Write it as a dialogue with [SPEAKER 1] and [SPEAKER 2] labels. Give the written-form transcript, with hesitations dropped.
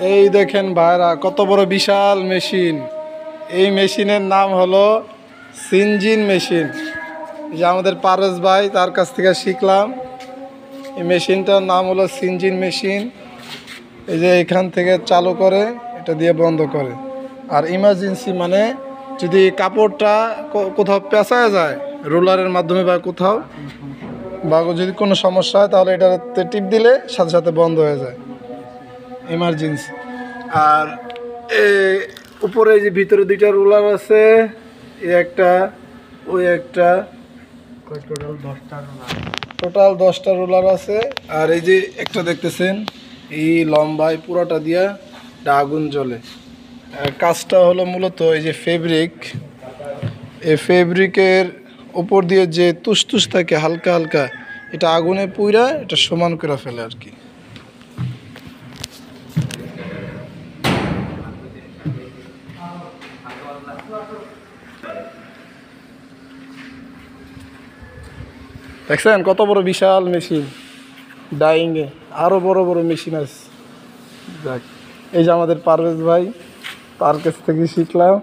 [SPEAKER 1] এই দেখেন ভাইরা, কত বড় বিশাল মেশিন। এই মেশিনের নাম হলো সিনজিন মেশিন। যে আমাদের পারস ভাই, তার কাছ থেকে শিখলাম। এই মেশিনটার নাম হলো সিনজিন মেশিন। এই যে এখান থেকে চালু করে, এটা দিয়ে বন্ধ করে। আর ইমার্জেন্সি মানে যদি কাপড়টা কোথাও পেঁচায় যায় রোলারের মাধ্যমে বা কোথাও, বা যদি কোনো সমস্যা হয়, তাহলে এটাতে টিপ দিলে সাথে সাথে বন্ধ হয়ে যায়, ইমার্জেন্সি। আর উপরে যে ভিতরে দুইটা রোলার আছে, এই একটা, ওই একটা, টোটাল 10টা রোলার আছে। আর এই যে একটা দেখতেছেন, এই লম্বায় পুরোটা দিয়া আগুন জ্বলে। কাজটা হলো মূলত এই যে ফেব্রিক, এই ফেব্রিকের উপর দিয়ে যে তুসতুস থাকে হালকা হালকা, এটা আগুনে পুইরা এটা সমান করে ফেলে আর কি। দেখছেন কত বড় বিশাল মেশিন। ডাইংয়ে আরও বড় বড় মেশিন আছে। দেখ, এই যে আমাদের পারভেজ ভাই, তার কাছ থেকে শিখলাম।